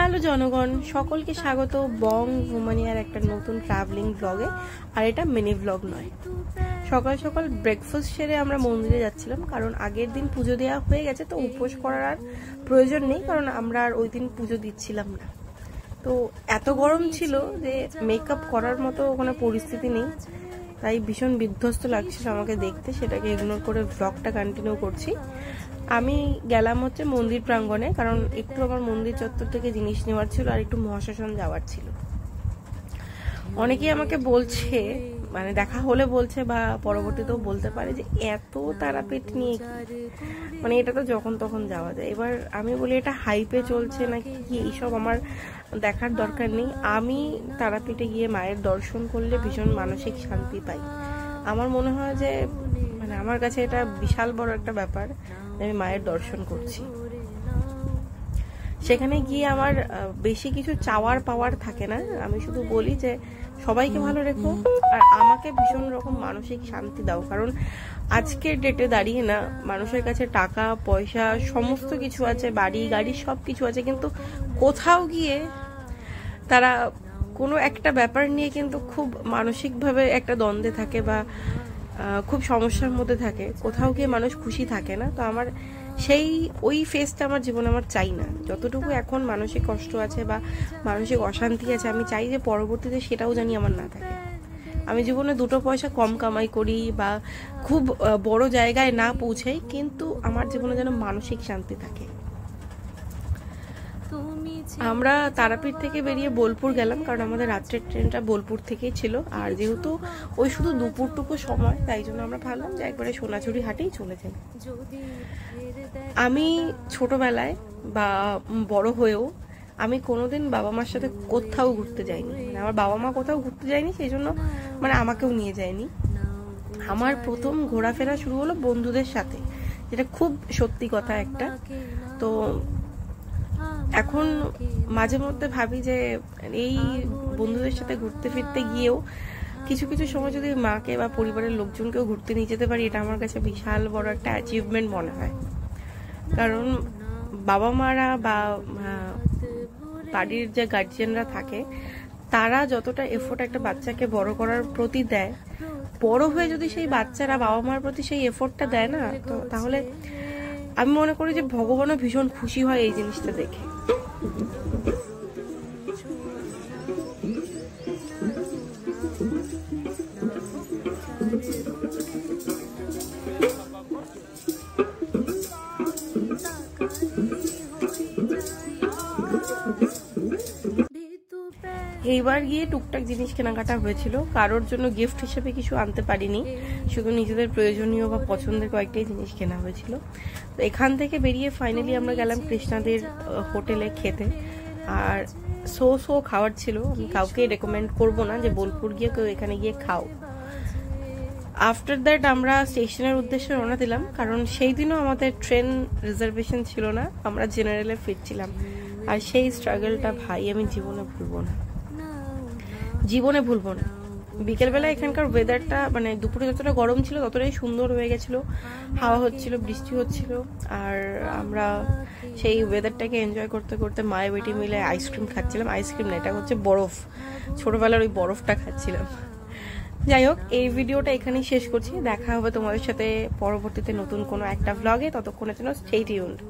Hello জনগণ, সকলকে স্বাগত বং রোমানিয়ার একটা নতুন ট্রাভেলিং ব্লগে। আর এটা মিনি ব্লগ নয়। সকাল সকাল ব্রেকফাস্ট সেরে আমরা মন্দিরে যাচ্ছিলাম, কারণ আগের দিন পুজো দেওয়া হয়ে গেছে, তো উপোস করার আর প্রয়োজন নেই, কারণ আমরা আর ওই দিন পুজো দিচ্ছিলাম না। তো এত গরম ছিল যে মেকআপ করার মতো কোনো পরিস্থিতি নেই, তাই ভীষণ বিধ্বস্ত লাগছিল আমাকে দেখতে। সেটাকে ইগনোর করে ব্লগটা কন্টিনিউ করছি। আমি গেলাম হচ্ছে মন্দির প্রাঙ্গণে, কারণ একটু আমার মন্দির চত্বর থেকে জিনিস নেওয়ার ছিল আর একটু মহাশ্মশান যাওয়ার ছিল। অনেকেই আমাকে বলছে, মানে দেখা হলে বলছে বা পরবর্তীতেও বলতে পারে যে এত তারাপীঠ নিয়ে মানে এটা তো যখন তখন যাওয়া যায়। এবার আমি বলি এটা হাইপে চলছে নাকি কি, এইসব আমার দেখার দরকার নেই। আমি তারাপীঠে গিয়ে মায়ের দর্শন করলে ভীষণ মানসিক শান্তি পাই। আমার মনে হয় যে মানে আমার কাছে এটা বিশাল বড় একটা ব্যাপার, আমি মায়ের দর্শন করছি। সেখানে গিয়ে আমার বেশি কিছু চাওয়ার পাওয়ার থাকে না, আমি শুধু বলি যে সবাইকে ভালো রেখো আর আমাকে ভীষণ রকম মানসিক শান্তি দাও। কারণ আজকের ডেটে দাঁড়িয়ে না, মানুষের কাছে টাকা পয়সা সমস্ত কিছু আছে, বাড়ি গাড়ি সব কিছু আছে, কিন্তু কোথাও গিয়ে তারা কোনো একটা ব্যাপার নিয়ে কিন্তু খুব মানসিকভাবে একটা দ্বন্দ্বে থাকে বা খুব সমস্যার মধ্যে থাকে। কোথাও গিয়ে মানুষ খুশি থাকে না। তো আমার সেই ওই ফেজটা আমার জীবনে আমার চাই না। যতটুকু এখন মানসিক কষ্ট আছে বা মানসিক অশান্তি আছে, আমি চাই যে পরবর্তীতে সেটাও জানি আমার না থাকে। আমি জীবনে দুটো পয়সা কম কামাই করি বা খুব বড় জায়গায় না পৌঁছাই, কিন্তু আমার জীবনে যেন মানসিক শান্তি থাকে। আমরা তারাপীঠ থেকে বেরিয়ে বোলপুর গেলাম, কারণ আমাদের রাত্রের ট্রেনটা বোলপুর থেকেই ছিল। আর যেহেতু ওই শুধু দুপুরটুকু সময়, তাই জন্য আমরা ভাবলাম যে একবারে সোনাঝুরি হাটেই চলে যাই। আমি ছোটবেলায় বা বড় হয়েও আমি কোনোদিন বাবা মার সাথে কোথাও ঘুরতে যাইনি। মানে আমার বাবা মা কোথাও ঘুরতে যায়নি, সেই জন্য মানে আমাকেও নিয়ে যায়নি। আমার প্রথম ঘোরাফেরা শুরু হলো বন্ধুদের সাথে, যেটা খুব সত্যি কথা একটা। তো এখন মাঝে মধ্যে ভাবি যে এই বন্ধুদের সাথে ঘুরতে ফিরতে গিয়েও কিছু কিছু সময় যদি মাকে বা পরিবারের লোকজনকেও ঘুরতে নিয়ে যেতে পারি, এটা আমার কাছে বিশাল বড় একটা অ্যাচিভমেন্ট মনে হয়। কারণ বাবা মারা বা বাড়ির যে গার্জিয়ানরা থাকে, তারা যতটা এফোর্ট একটা বাচ্চাকে বড় করার প্রতি দেয়, বড় হয়ে যদি সেই বাচ্চারা বাবা মার প্রতি সেই এফোর্টটা দেয় না, তো তাহলে আমি মনে করি যে ভগবানও ভীষণ খুশি হয় এই জিনিসটা দেখে। এইবার গিয়ে টুকটাক জিনিস কেনাকাটা হয়েছিল, কারোর জন্য গিফট হিসেবে কিছু আনতে পারিনি, শুধু নিজেদের প্রয়োজনীয় বা পছন্দের কয়েকটাই জিনিস কেনা হয়েছিল। তো এখান থেকে বেরিয়ে ফাইনালি আমরা গেলাম কৃষ্ণাদের হোটেলে খেতে। আর সো খাওয়ার ছিল, আমি কাউকে রেকমেন্ড করবো না যে বোলপুর গিয়ে কেউ এখানে গিয়ে খাও। আফটার দ্যাট আমরা স্টেশনের উদ্দেশ্যে রওনা দিলাম, কারণ সেই দিনও আমাদের ট্রেন রিজার্ভেশন ছিল না, আমরা জেনারেলে ফিরছিলাম। আর সেই স্ট্রাগলটা ভাই আমি জীবনে ভুলবো না। বিকেলবেলা এখানকার ওয়েদারটা মানে দুপুরে যতটা গরম ছিল ততটাই সুন্দর হয়ে গেছিল, হাওয়া হচ্ছিল, বৃষ্টি হচ্ছিল। আর আমরা সেই ওয়েদারটাকে এনজয় করতে করতে মায়ের বেটি মিলে আইসক্রিম খাচ্ছিলাম। আইসক্রিম না, এটা হচ্ছে বরফ, ছোটবেলার ওই বরফটা খাচ্ছিলাম। যাই হোক, এই ভিডিওটা এখানেই শেষ করছি। দেখা হবে তোমাদের সাথে পরবর্তীতে নতুন কোনো একটা ভ্লগে। ততক্ষণের জন্য স্টে টিউনড।